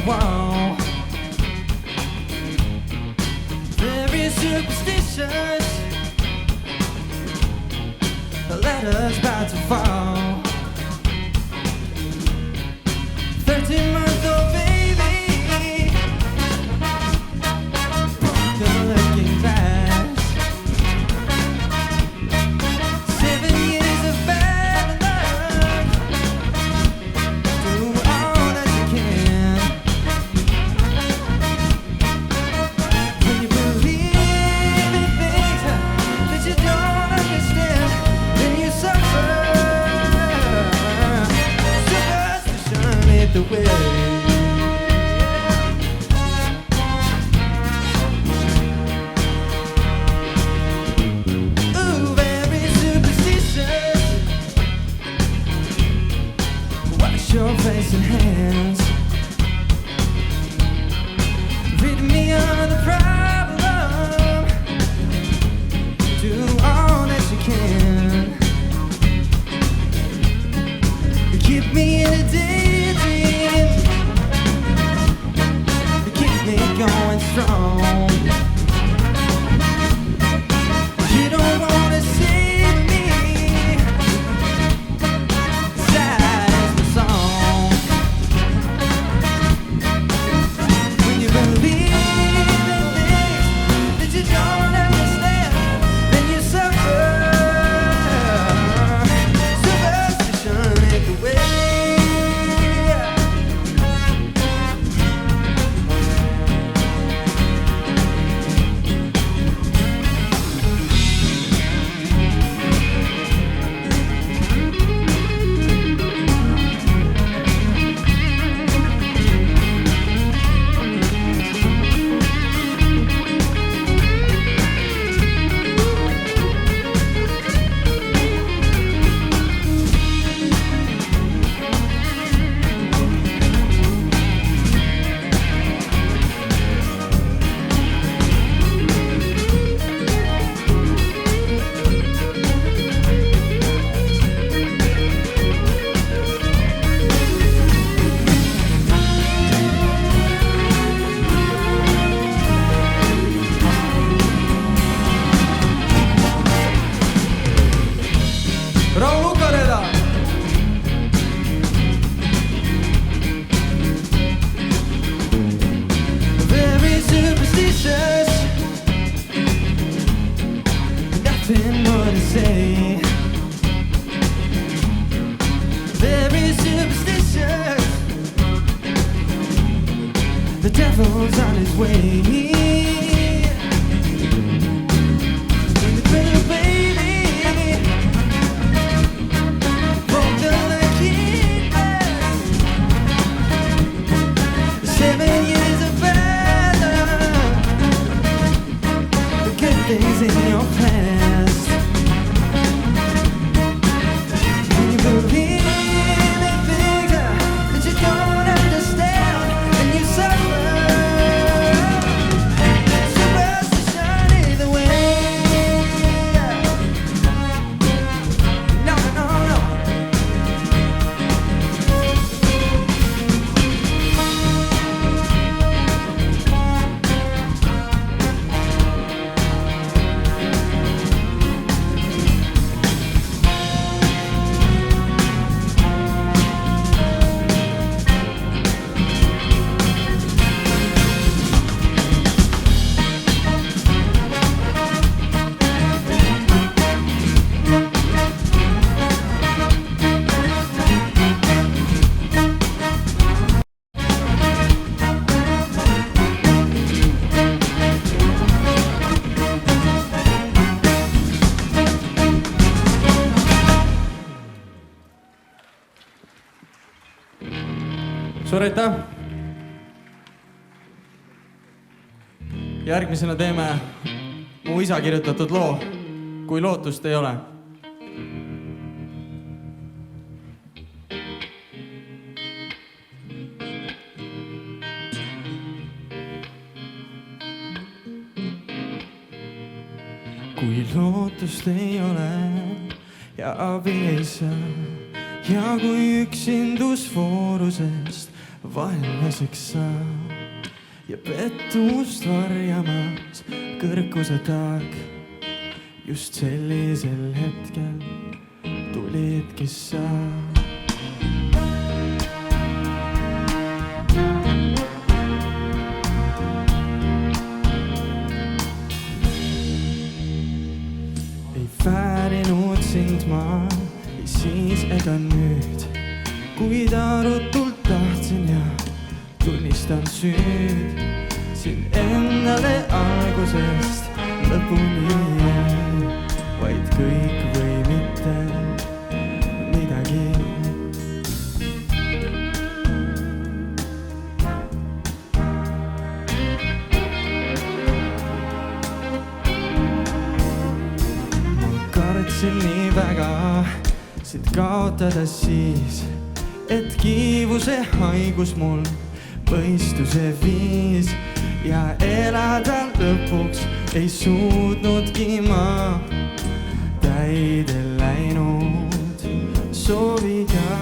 wall. Very superstitious, the ladder's about to fall. 13-month-old baby broke the looking glass. 7 years of bad luck. Do all that you can. When you believe in things that you don't understand, then you suffer. Superstition lead the way. Ooh, very superstitious. Wash your face and hands. Rid me of the problem. Do all that you can. Keep me in a daydream. Keep me going strong. You don't wanna see me sad as the song. When you believe in things that you don't understand, then you suffer. Superstition is the way. Very superstitious, nothing more to say. Very superstitious, the devil's on his way. And the little baby broke the lucky glass. 7 years of bad luck. The good things in your past. When you believe in things that you don't understand, and you suffer. Superstition is the way. No, no, no. Suur aitäh! Järgmisena teeme mu isa kirjutatud loo Kui lootust ei ole. Kui lootust ei ole ja abi ei saa ja kui üksindus voorusest vaenlaseks saab ja pettumust varjamas kõrguse taag. Just sellisel hetkel tulidki sa. Ei väärinud sind ma ei siis ega nüüd, kuid arutult tahtsin ja tunnistan süüd siin endale algusest lõpuni, vaid kõik või mitte midagi. Ma kartsin nii väga sind kaotada siis, et kiivuse haigus mul mõistuse viis ja elada lõpuks ei suutnudki ma täide läinud sooviga.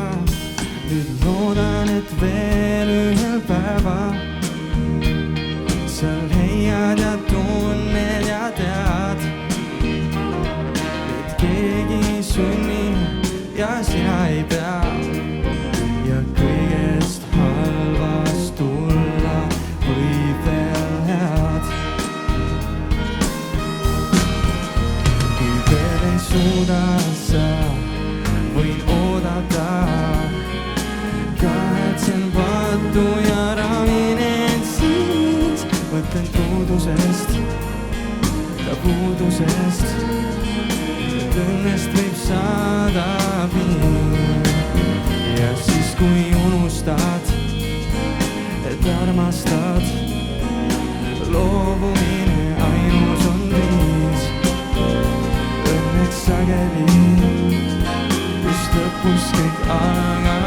Nüüd loodan, et veel ühel päeval sa leiad ja tunned ja tead, et keegi ei sunni ja sina ei pea ja kõigest halvast tulla võib veel head. Kui veel ei suuda sa, võin oodata, kahetsen pattu ja ravin end siis. Mõtlen puudusest, ka puudusest, et õnnest võib saada piir. Ja siis kui unustad, et armastad, loobumine ainus on viis. Õnneks sageli just lõpus kõik algabki.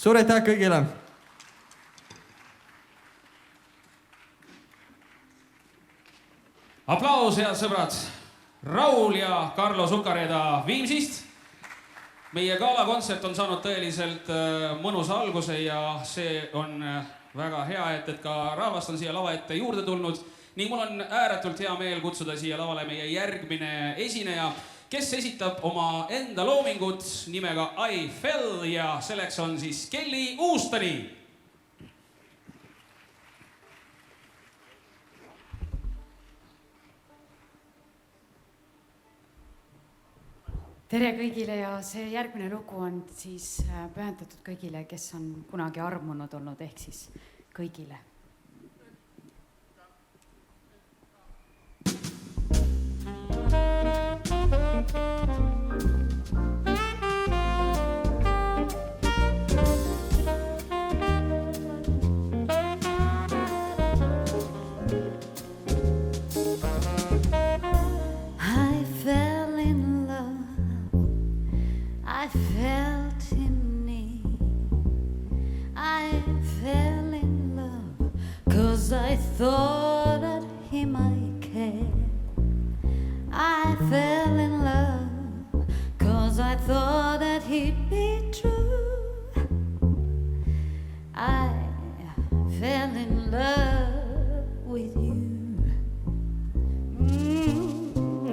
Suur aitäh kõigile! Aplaus, head sõbrad! Raul ja Carlo Sukareda Viimsist. Meie gaalakontsert on saanud tõeliselt mõnusa alguse ja see on väga hea, et ka rahvast on siia lava ette juurde tulnud. Ning mul on ääretult hea meel kutsuda siia lavale meie järgmine esineja, kes esitab oma enda loomingut nimega I Fell ja selleks on siis Kelly Uustoni. Tere kõigile ja see järgmine lugu on siis pühendatud kõigile, kes on kunagi armunud olnud, ehk siis kõigile. I felt him near. I fell in love, 'cause I thought that he might care. I fell in love, 'cause I thought that he'd be true. I fell in love with you.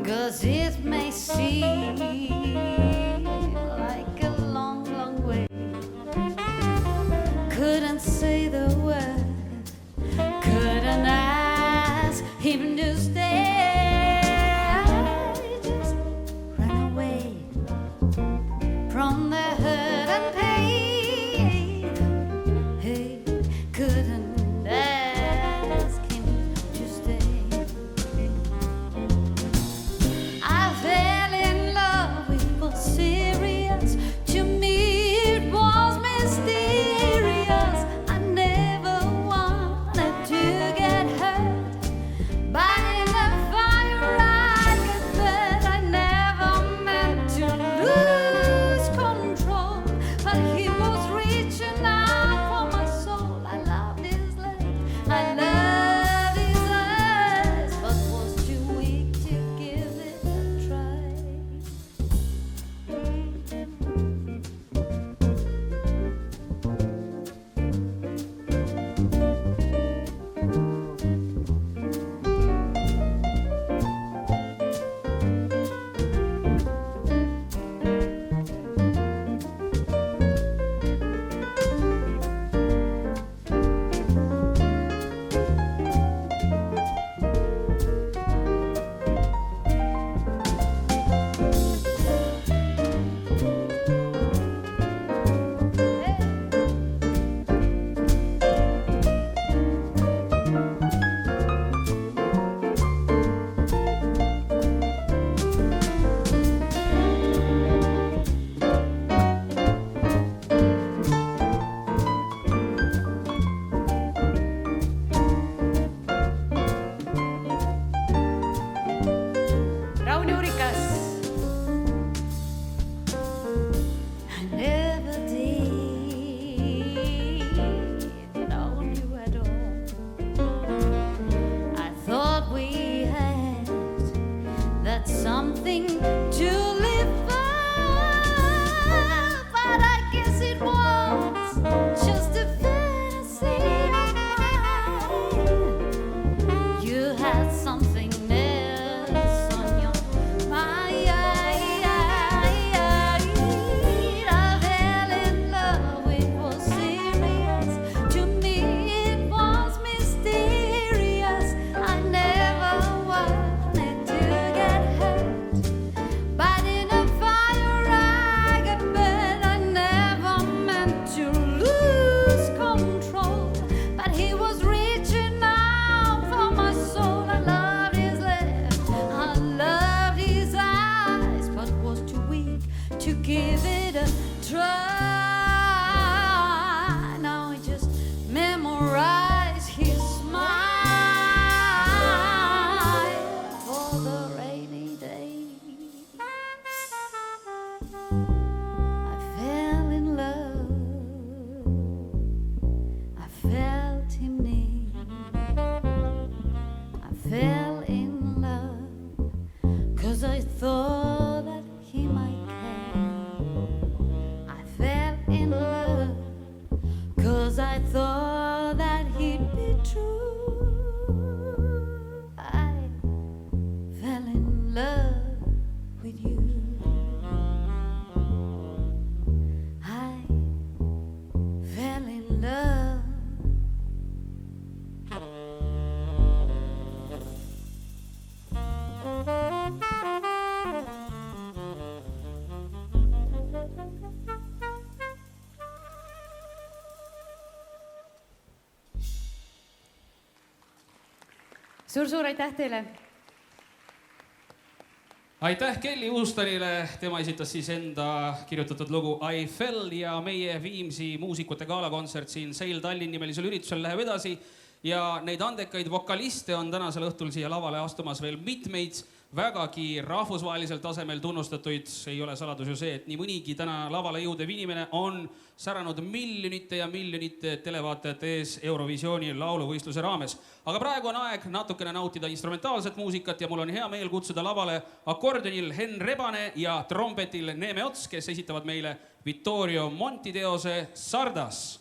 'Cause it may seem like a long, long way. Couldn't say the word, couldn't ask him to stay. I just ran away from the hurt and pain. Hey, couldn't ask him to stay. I fell in love, it was serious. To me it was mysterious. I never wanted to get hurt, but in the fire I could bet. I never meant to lose control, but he was reaching out for my soul. I loved his legs, I loved his eyes, but was too weak to give it a try. Rauni Urikas. I never did know you at all. I thought we had that something to live for, but I guess it was just a fantasy of mine. You had something else on your mind. I fell in love, it was serious. To me it was mysterious. I never wanted to get hurt, but in a fire I got burned. I never meant to lose control, but he was reaching out for my soul. I loved his lips, I loved his eyes, but was too weak to give it a try. Now I just memorize his smile for the rainy day. I fell in love, I felt him near. I fell in love, 'cause I thought that he might care. I fell in love, 'cause I thought that he'd be true. I fell in love with you. I fell in love. Suur-suur aitäh teile! aitäh Kelly Uustanile, tema esitas siis enda kirjutatud lugu I Fell ja meie Viimsi muusikute galakontsert siin Sail Tallinn nimelisel üritusel läheb edasi ja neid andekaid vokaliste on tänasel õhtul siia lavale astumas veel mitmeid. vägagi rahvusvahelisel tasemel tunnustatuid. Ei ole saladus ju see, et nii mõnigi täna lavale jõudev inimene on säranud miljonite ja miljonite televaatajate ees Eurovisiooni lauluvõistluse raames. Aga praegu on aeg natukene nautida instrumentaalset muusikat ja mul on hea meel kutsuda lavale akordionil Henn Rebane ja trompetil Neeme Ots, kes esitavad meile Vittorio Monti teose Sardas.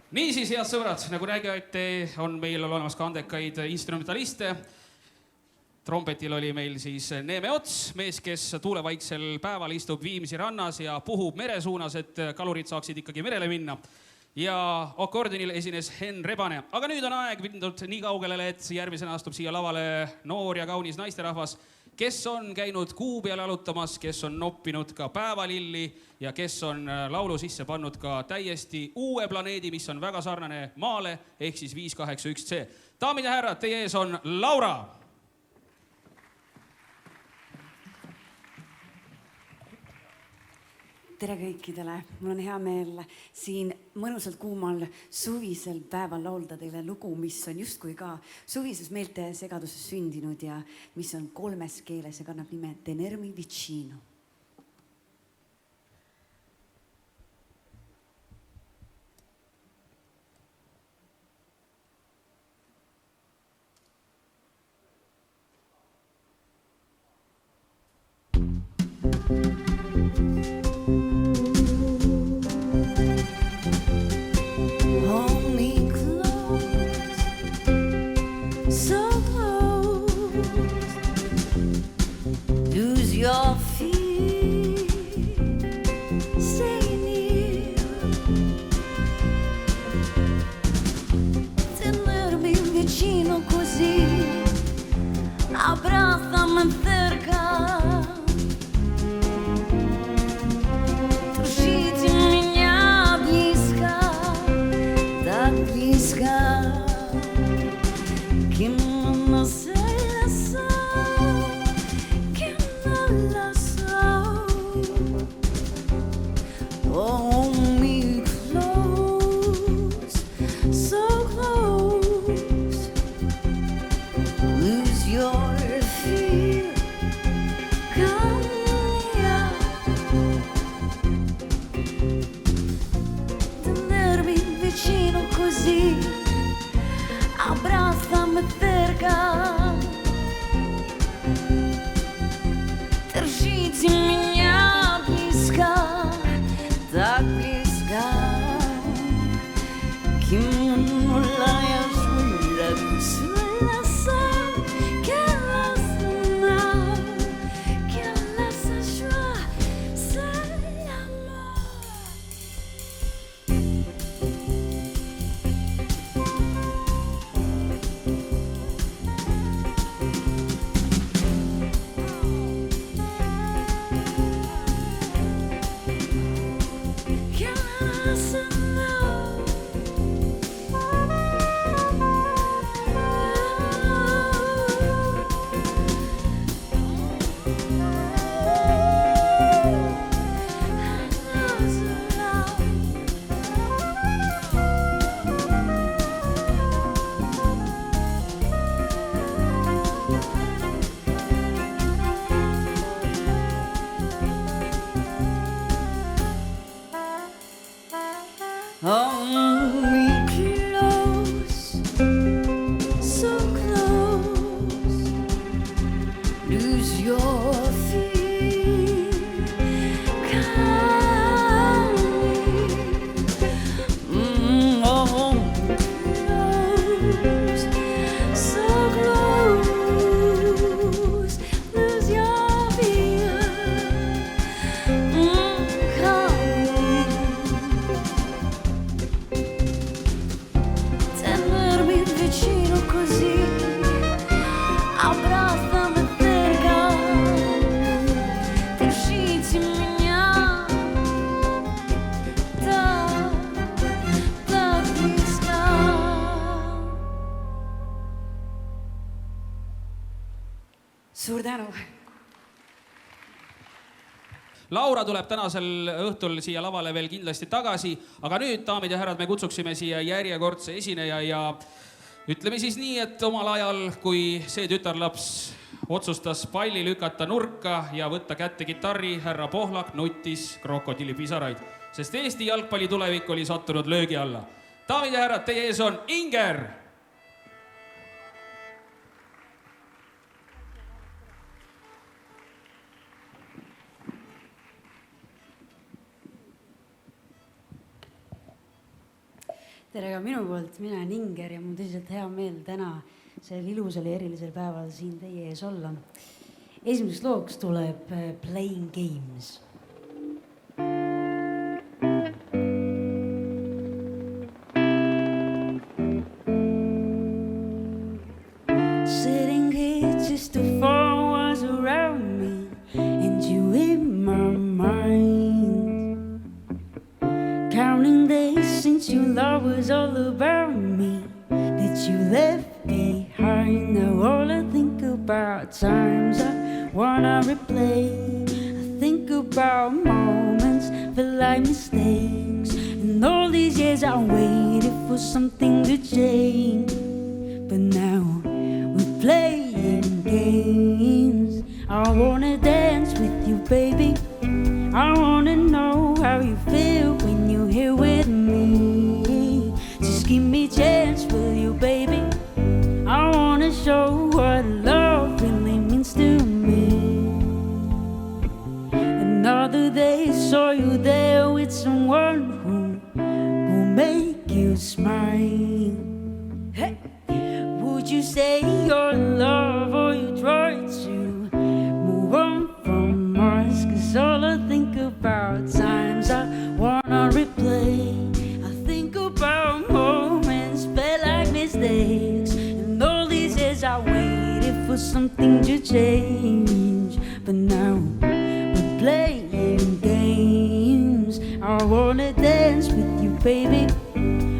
Niisiis, head sõbrad, nagu nägite, on meil olemas ka andekaid instrumentaliste. Trompetil oli meil siis Neeme Ots, mees, kes tuulevaiksel päeval istub Viimsi rannas ja puhub mere suunas, et kalurid saaksid ikkagi merele minna. ja akordionil esines Henn Rebane. Aga nüüd on aeg mindud nii kaugele, et järgmisena astub siia lavale noor ja kaunis naisterahvas, kes on käinud kuu peal jalutamas, kes on noppinud ka päevalilli ja kes on laulu sisse pannud ka täiesti uue planeedi, mis on väga sarnane maale, ehk siis 581C. Daamid ja härrad, teie ees on Laura. Tere kõikidele, mul on hea meel siin mõnusalt kuumal suvisel päeval laulda teile lugu, mis on justkui ka suvises meelte segaduses sündinud ja mis on 3 keeles ja kannab nime Tenermi vicino. Your feet, stay near. Tenermi vicino così, abbracciami cerca. Держите меня близко, так близко, que no sé. Hold me close, so close. Lose your fear, come here. Tenermi vicino così, abbracciami cerca. Держите меня близко. Так близко, que no la Hold me close, so close. Lose your fear, come here. Hold me close, so close. Lose your fear, come here. Tenermi vicino così, abbracciami cerca. Держите меня так близко. Suur tänu! Laura tuleb tänasel õhtul siia lavale veel kindlasti tagasi, aga nüüd, daamid ja härrad, me kutsuksime siia järjekordse esineja ja ütleme siis nii, et omal ajal, kui see tütarlaps otsustas palli lükata nurka ja võtta kätte kitarri, härra Pohlak nuttis krokodillipisaraid, sest Eesti jalgpalli tulevik oli sattunud löögi alla. Daamid ja härrad, teie ees on Inger! tere ka minu poolt, mina olen Inger ja mul tõsiselt hea meel täna sellel ilusal ja erilisel päeval siin teie ees olla. Esimeseks looks tuleb Playing Games. love was all about me that you left behind. Now all I think about times I wanna replay. I think about moments feel like mistakes, and all these years I waited for something to change. But now we're playing games. I wanna dance with you, baby. I wanna know how you feel when you're here with me. Just give me a chance, will you, baby? I wanna show what love really means to me. Another day saw you there with someone who will make you smile. Hey! Would you say you're in love, or you try to move on from us? Cause all I think about times I wanna replay. I think about moments felt like mistakes, and all these years I waited for something to change. But now we're playing games. I wanna dance with you, baby.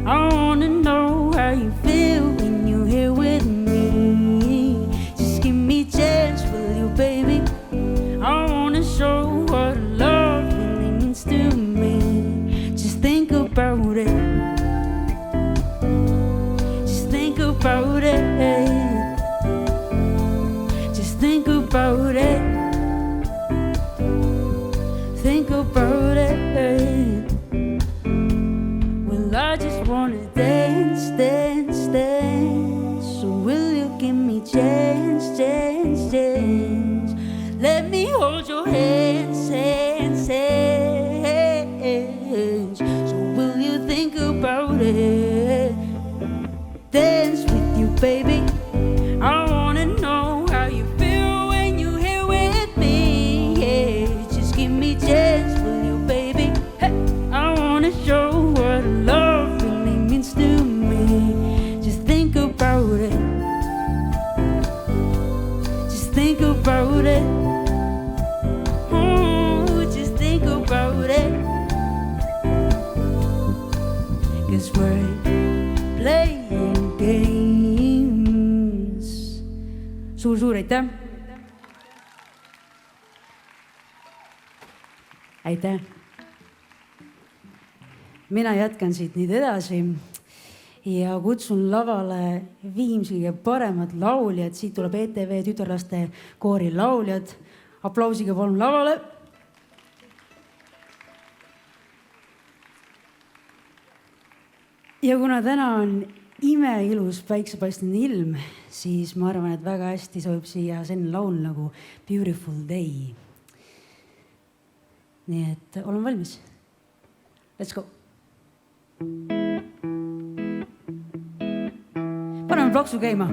I wanna know how you feel when you're here with me. Just give me a chance, will you, baby? I wanna show what love really means to me. Just think about it. Just think about it. Just think about it. Think about it. Well, I just wanna dance, dance, dance. So will you give me chance, chance, chance? Let me hold your hands, hands, hands. So will you think about it? Dance with you, baby. I wanna know how you feel when you're here with me. Yeah, just give me a chance, will you, baby? Hey, I wanna show what love really means to me. Just think about it. Just think about it. Just think about it. Cause we're playing games. Suur-suur aitäh! Aitäh! Mina jätkan siit nüüd edasi ja kutsun lavale Viimsi kõige paremad lauljad. Siit tuleb ETV tütarlaste koori lauljad. Aplausiga palun lavale. Ja kuna täna on imeilus päiksepaistne ilm, siis ma arvan, et väga hästi sobib siia selline laul nagu Beautiful Day. Nii et olen valmis. Let's go! Paneme plaksu käima.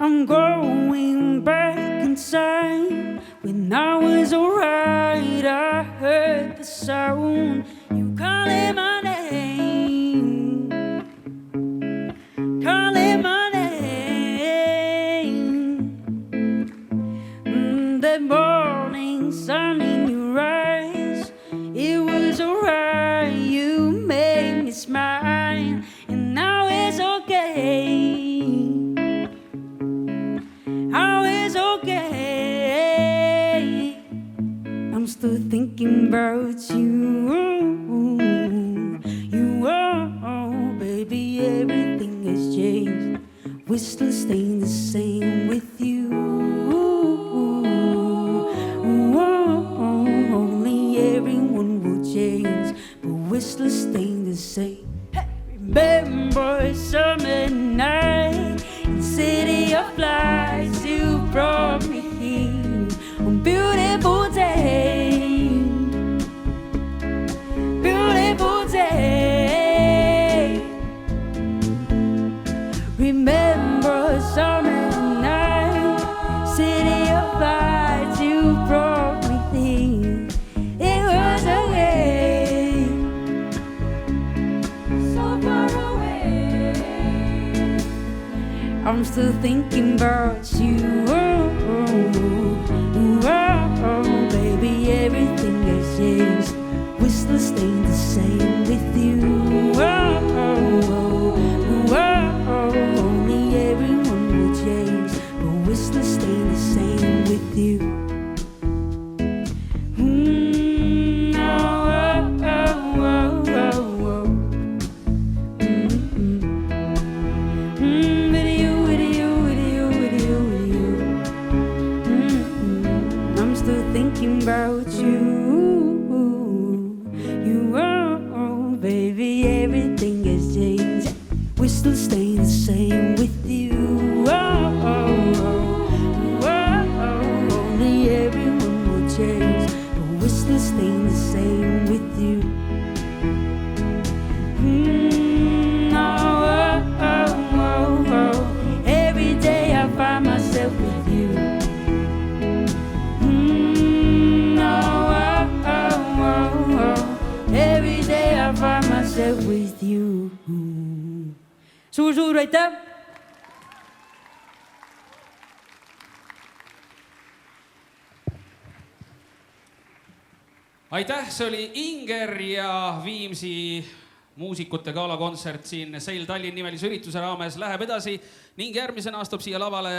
I'm going back in time when I was alright. I heard the sound, you calling my name, calling my name. The morning sun in your eyes, it was alright. You made me smile, and now it's okay. I'm still thinking about you. You are, baby, everything has changed. We're still staying the same with you. Only everyone will change, but we're still staying the same. Remember summer night in City of Lights, you brought me here on beautiful day, beautiful day. Remember summer night, City of Lights, you brought me here. It was okay, so far away. I'm still thinking about you. Baby, everything has changed. We're still staying the same with you. Only everyone will change, but we're still staying the same with you. I'm still thinking about you. Baby, everything has changed. We're still staying the same with you. Only everyone will change, but we're still staying the same with you. Every day I find myself with you. Every day I find myself with you. Suur aitäh! Aitäh, see oli Inger ja Viimsi muusikute galakontsert siin Sail Tallinn nimelise ürituse raames läheb edasi ning järgmisena astub siia lavale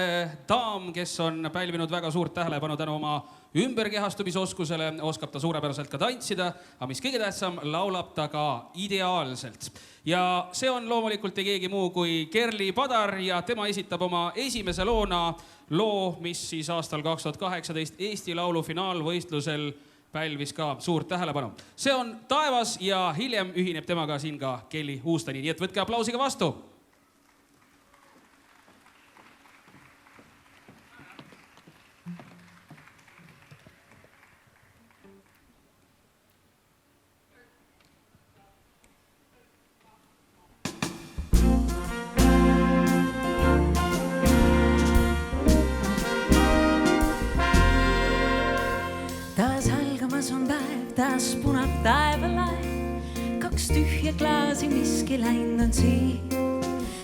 daam, kes on pälvinud väga suurt tähelepanu tänu oma ümberkehastumisoskusele, oskab ta suurepäraselt ka tantsida, aga mis kõige tähtsam, laulab ta ka ideaalselt. Ja see on loomulikult ei keegi muu kui Kerli Padar ja tema esitab oma esimese loona loo, mis siis aastal 2018 Eesti Laulu finaalvõistlusel pälvis ka suurt tähelepanu. See on Taevas ja hiljem ühineb temaga siin ka Kelly Uustani, nii et võtke aplausiga vastu. On päev, taas punab taevalaev, kaks tühja klaasi, miski läinud on siin.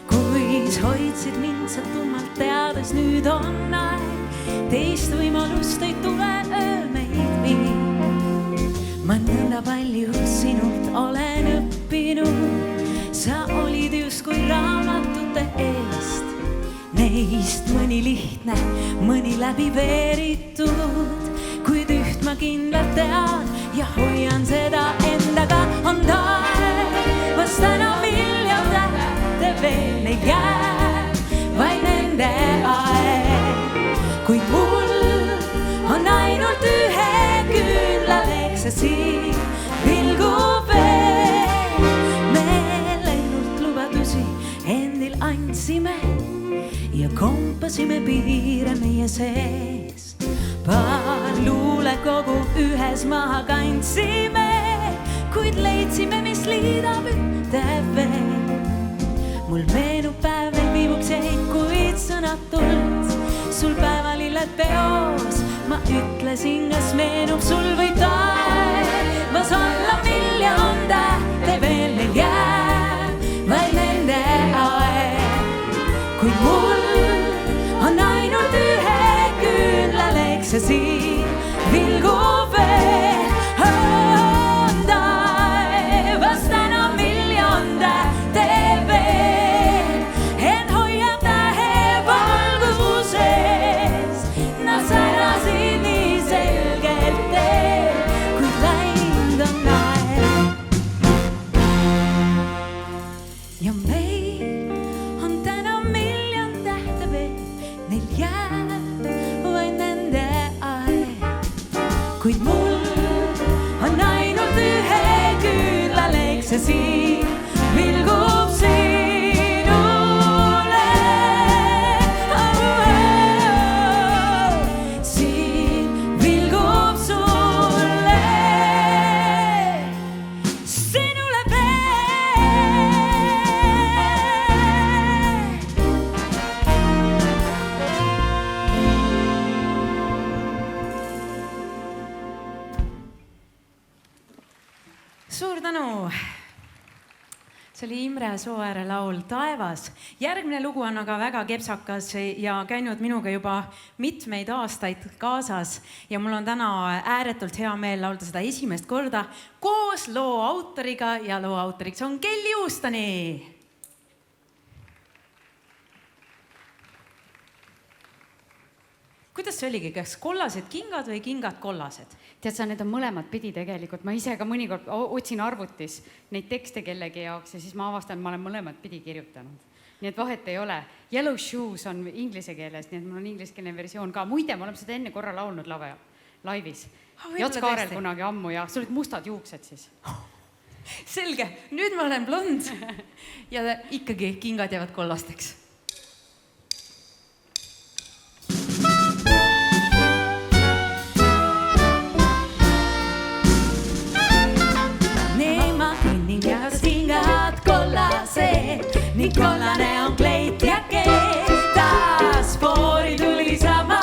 Kuis hoidsid mind sa tummalt teades, nüüd on aeg, teist võimalust ei tule, öö meid viib. Ma nõnda palju sinult olen õppinud, sa olid justkui raamatute eest. Neist mõni lihtne, mõni läbi veeritud, kuid üht ma kindlalt tean ja hoian seda endaga. On taevas täna miljon tähte veel ei jää, vaid nende aeg. Kuid mul on ainult ühe küünlaleks ja siin vilgub veel. Me lennult lubadusi endil andsime ja kompasime piire meie sees. Paar luulekogu ühes maha kandsime, kuid leidsime, mis liidab ühte veel. Mul meenub päev veel viibuks jäi, kuid sõnatult sul päevalilled peos. Ma ütlesin, kas meenub sul või taevas olla miljon tähte veel ei jää, vaid nende aeg. Kuid mul on ainult ühe küünlaleks ja siin vilgub veel. On taevas täna miljon tähte veel, en hoiab tähevalguses. Nad särasid nii selgelt teel, kuid läinud on aeg. Ja meil on täna miljon tähte veel, neil jääb vaid nende aeg. Kuid mul on ainult ühe küünlaleks ja siin vilgub sinule. Siin vilgub sulle, sinule veel. Suur tänu! See oli Imre Sooääre laul Taevas. Järgmine lugu on aga väga kepsakas ja käinud minuga juba mitmeid aastaid kaasas ja mul on täna ääretult hea meel laulda seda esimest korda koos loo autoriga ja loo autoriks on Kelly Houstoni. Kuidas see oligi, kas kollased kingad või kingad kollased? Tead sa, need on mõlemad pidi tegelikult. Ma ise ka mõnikord otsin arvutis neid tekste kellegi jaoks ja siis ma avastan, ma olen mõlemad pidi kirjutanud. Nii et vahet ei ole. Yellow Shoes on inglise keeles, nii et mul on ingliskeelne versioon ka. Muide, ma olen seda enne korra laulnud laivis. Jats Kaarel kunagi ammu ja sul olid mustad juuksed siis. Selge, nüüd ma olen blond ja ikkagi kingad jäävad kollasteks. Nii kollane on kleit ja taas foori tuli sama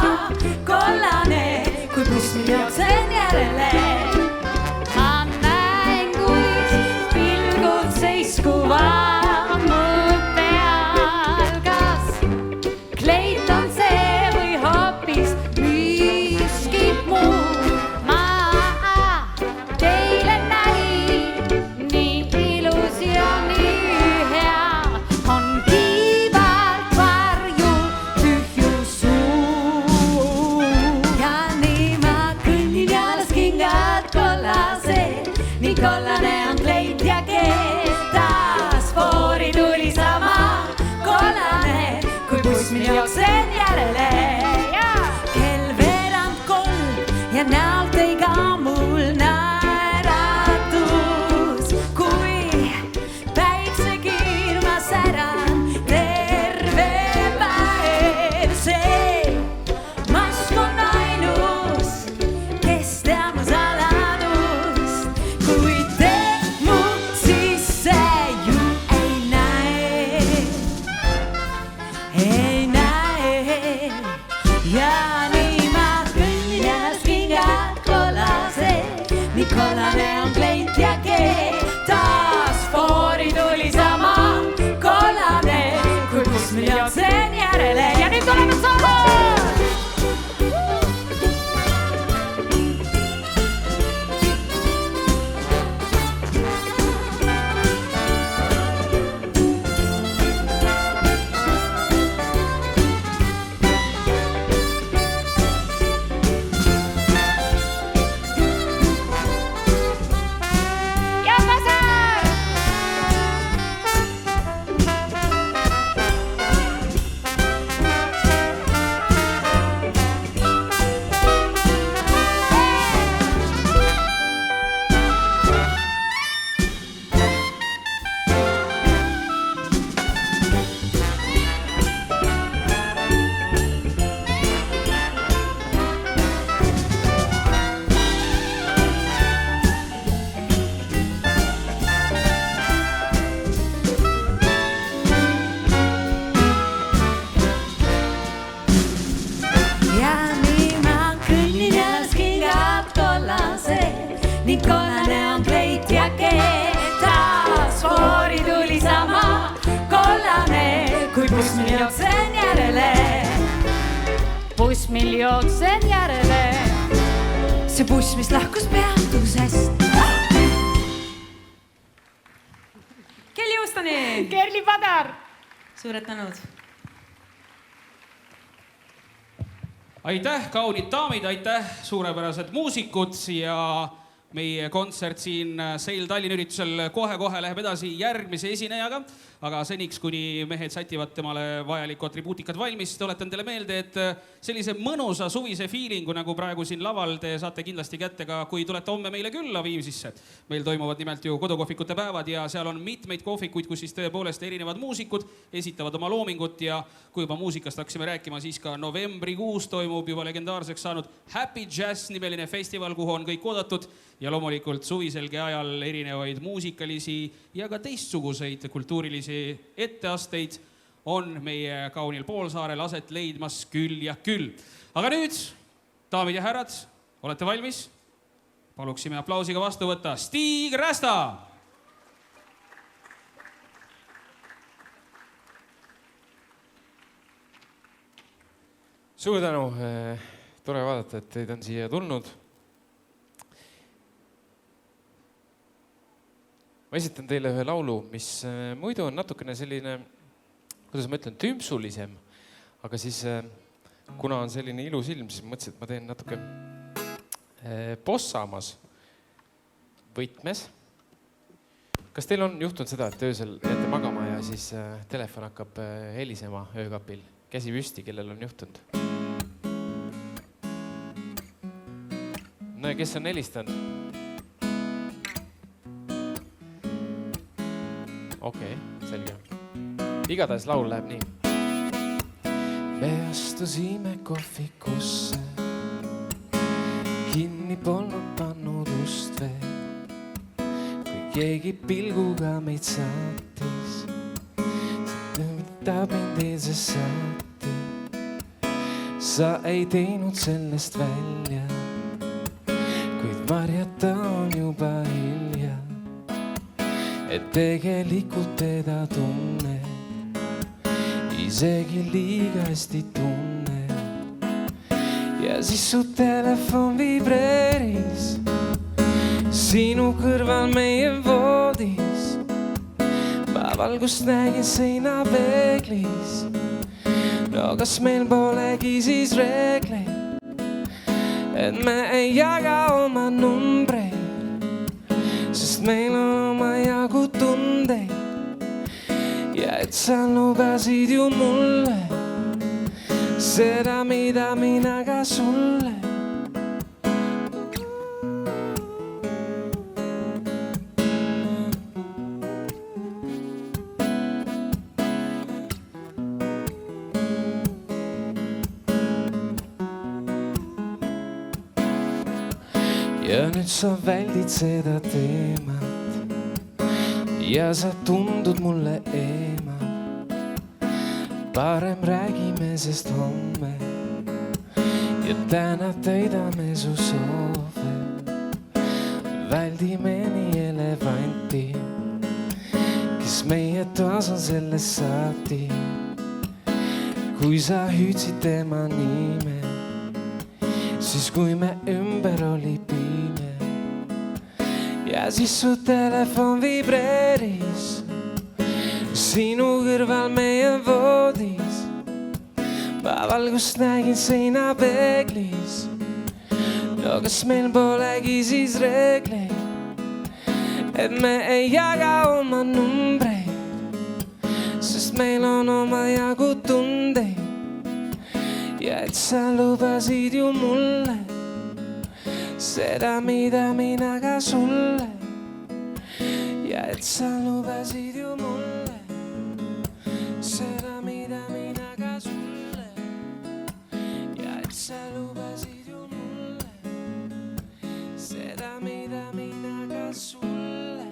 kollane, kui bussmi jooksen järele. Ma näen, kui pilgud seiskuvad mu peal, kas kleit on see või hoopis miskit muu. Ma teile näin, nii ilus ja nii kollane on kleit ja taas foori tuli sama kollane, kui buss mind jooksen järele. Kell veerand 3 ja näolt ei ka mul naeratus, kui päiksekiir ma säran terve päev. See mask on ainus, kes teab mu saladust, kui te mu sisse ju ei näe. Ja nii ma kõnnin ennast kingad kollased, nii kollane on kleit ja taas foori tuli sama kollane, kui buss mind jooksen järele. Ja nüüd tulevad saavad! Nii kollane on kleit ja taas foori tuli sama kollane, kui buss mind jooksen järele. Buss mind jooksen järele. See buss, mis lahkus peatusest. Kelly Houstoni! Kerli Padar! Suured tänud! Aitäh, kaunid daamid, aitäh, suurepärased muusikud ja meie kontsert siin Seil Tallinn üritusel kohe-kohe läheb edasi järgmise esinejaga, aga seniks, kuni mehed sätivad temale vajalikku atribuutikad valmis, tuletan teile meelde, et sellise mõnusa suvise feelingu, nagu praegu siin laval, te saate kindlasti kätte ka, kui tulete homme meile külla Viimsisse. Meil toimuvad nimelt ju kodukohvikute päevad ja seal on mitmeid kohvikuid, kus siis tõepoolest erinevad muusikud esitavad oma loomingut ja kui juba muusikast hakkasime rääkima, siis ka novembrikuus toimub juba legendaarseks saanud Happy Jazz nimeline festival, kuhu on kõik oodatud ja loomulikult suviselgi ajal erinevaid muusikalisi ja ka teistsuguseid kultuurilisi etteasteid on meie kaunil poolsaarel aset leidmas küll ja küll. Aga nüüd, daamid ja härrad, olete valmis? Paluksime aplausiga vastu võtta Stig Rästa! Suur tänu, tore vaadata, et teid on siia tulnud. Ma esitan teile ühe laulu, mis muidu on natukene selline, kuidas ma ütlen, tümpsulisem, aga siis kuna on selline ilus ilm, siis mõtlesin, et ma teen natuke bossamas võtmes. Kas teil on juhtunud seda, et öösel jääte magama ja siis telefon hakkab helisema öökapil? Käsi püsti, kellel on juhtunud? No ja kes on helistanud? Okei, selge. Igatahes laul läheb nii. Me astusime kohvikusse, kinni polnud pannud ust veel. Kui keegi pilguga meid saatis, ta mind eelse saati. Sa ei teinud sellest välja, kuid varjata on juba hilja, et tegelikult teda tunne, isegi liiga hästi tunne. Ja siis su telefon vibreeris sinu kõrval meie voodis. Ma valgust nägin seina peeglis. No kas meil polegi siis reegleid, et me ei jaga oma numbreid, sest meil on oma jagu tundeid. Ja et sa lubasid ju mulle seda, mida mina ka sulle. Ja nüüd sa väldid seda teemat ja sa tundud mulle eemal. Parem räägime, sest homme ja täna täidame su soove. Väldime nii elevanti, kes meie toas on sellest saati. Kui sa hüüdsid tema nime, siis kui me ümber oli piime. Ja siis su telefon vibreeris sinu kõrval meie voodis. Ma valgust nägin seina peeglis. No kas meil polegi siis reegleid, et me ei jaga oma numbreid, sest meil on oma jagu tundeid. Ja et sa lubasid ju mulle seda, mida mina ka sulle. Ja et sa lubasid ju mulle seda, mida mina ka sulle. Ja et sa lubasid ju mulle seda, mida mina ka sulle.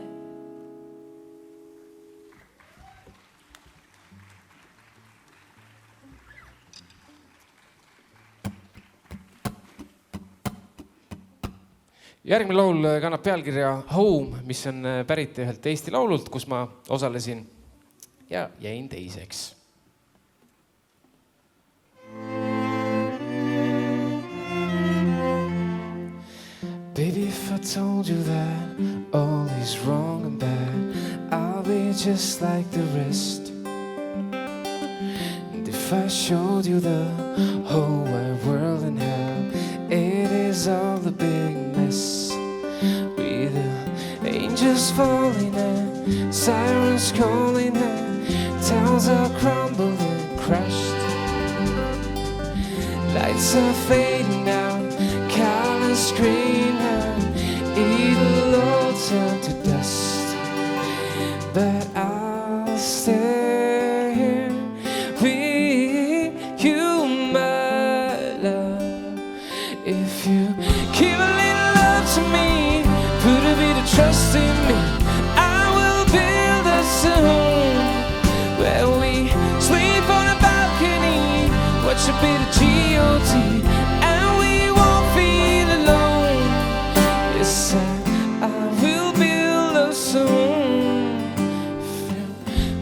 Järgmine laul kannab pealkirja Home, mis on pärit ühelt Eesti laulult, kus ma osalesin ja jäin teiseks. Baby, if I told you that all is wrong and bad, I'll be just like the rest. And if I showed you the whole wide world and how it is all the big mess, with the angels falling and sirens calling and towns are crumbling and crushed. Lights are fading out, colors green and it'll all turn to dust. But I'll stay here with you, my love. If you give a little love to me, put a bit of trust in me, I will build us a home where we sleep on a balcony, watch a bit of G.O.T. and we won't feel alone. Yes, I will build us a home.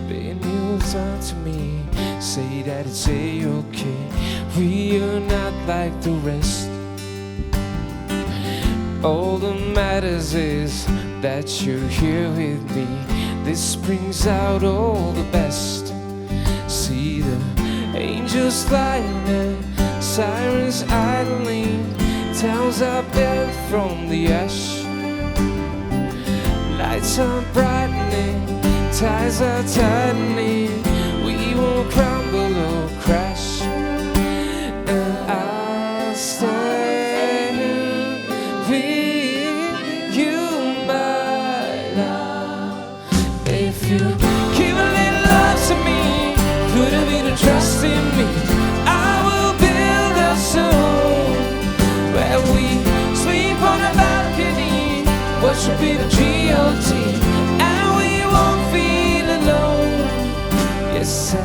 Baby, you turn to me, say that it's a-okay. We are not like the rest. All that matters is that you're here with me. This brings out all the best. See the angels flying and sirens idling. Towns are built from the ash. Lights are brightening, ties are tightening. We won't crumble or crash. And I'll stand with you, my love. If you give a little love to me, put a bit of trust in me, I will build us a home where we sleep on the balcony, watch a bit of GOT, and we won't feel alone. Yes,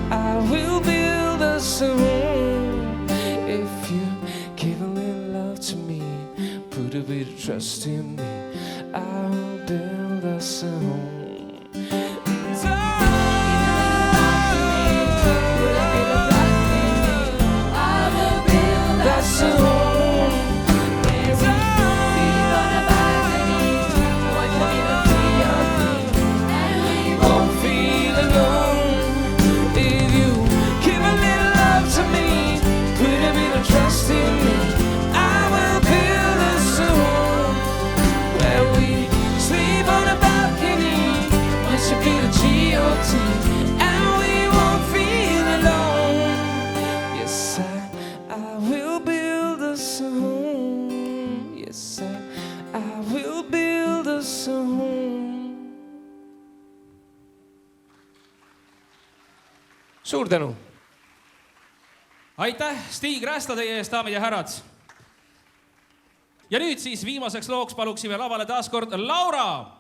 I will build us a home. If you give a little love to me, put a bit of trust in me, I will build us a home. That's a home. Suur tänu! Aitäh, Stig Rästa teie eest, daamid ja härrad. Ja nüüd siis viimaseks looks paluksime lavale taas kord Laura.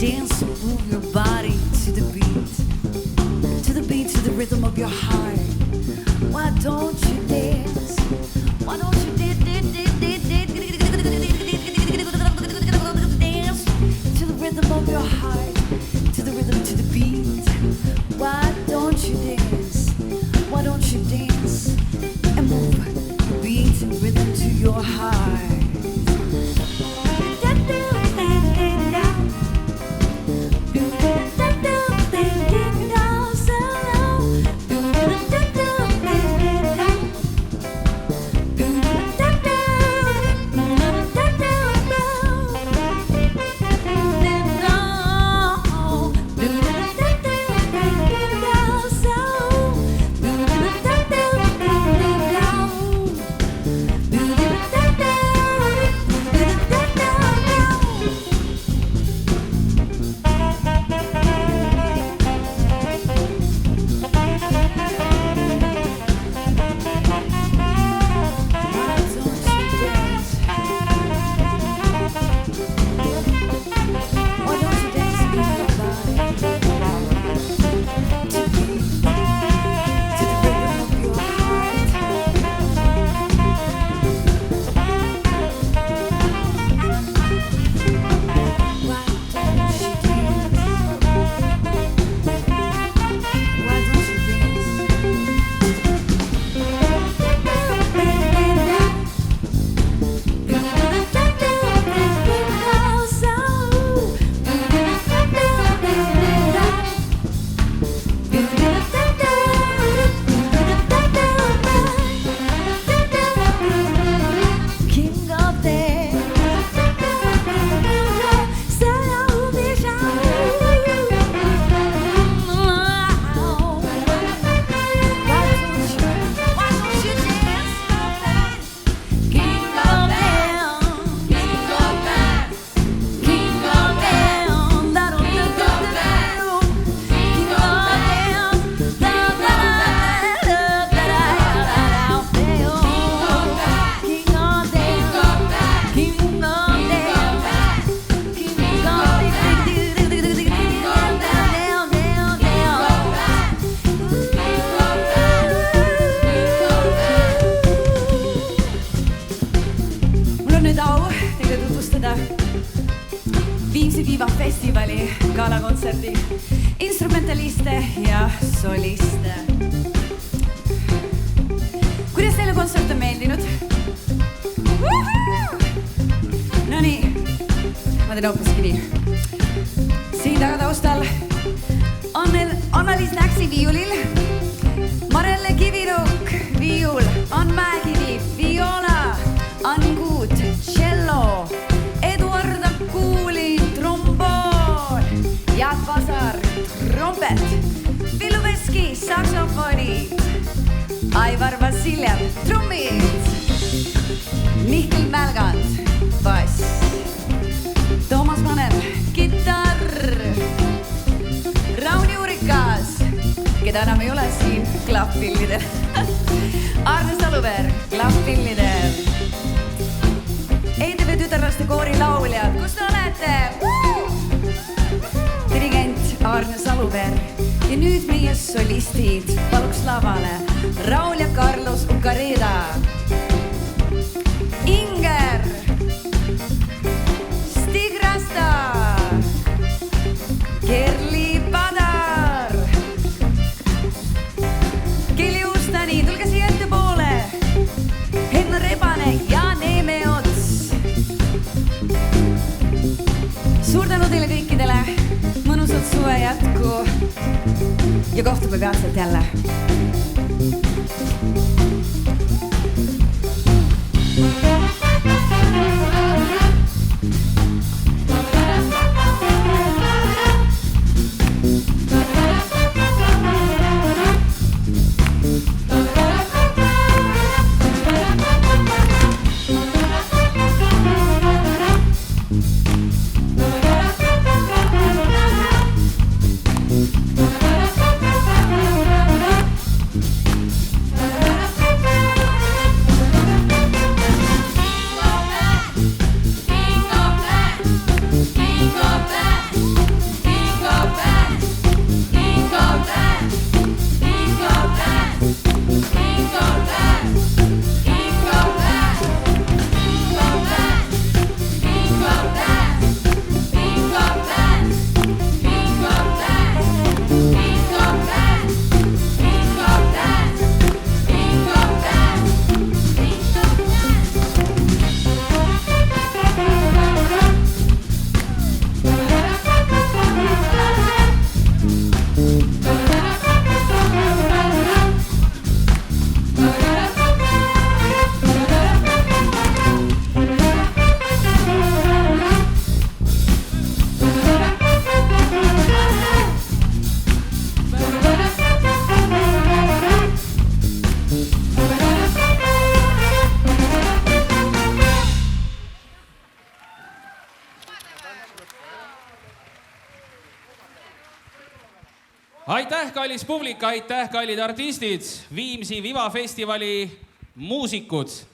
Dance and move your body to the beat, to the rhythm of your heart. Why don't you dance? Why don't you dance to the rhythm of your heart, to the rhythm, to the beat? festivali galakontserdi instrumentaliste ja soliste. Kuidas teile kontsert on meeldinud? No nii, ma teen hoopiski nii. Siin taga taustal on meil Annaliis Näksi viiulil, Marelle Kivirukk viiul, on Mäekivi viola, Ann Kuut cello, Eduard Akuuli tromboon, Jaak Vasar trompet, Villu Veski saksofonid, Aivar Vassiljev trummid, Mihkel Mälgand bass, Toomas Manev kitarr, Rauni Urikas, keda enam ei ole siin, klahvpillidel, Arne Saluberg klahvpillidel, ETV tütarlaste koori lauljad, kus te olete? Dirigent Arne Saluberg ja nüüd meie solistid, paluks lavale Raul ja Carlos Ucareda, Inger, Stig Rasta, Kerli Padar, Kelly Ustani, tulge siia ettepoole, Henno Rebane ja Neeme Ots. Suur tänu teile kõikidele, mõnusat suve jätku ja kohtume peatselt jälle. Aitäh, kallis publik, aitäh, kallid artistid, Viimsi Viva festivali muusikud.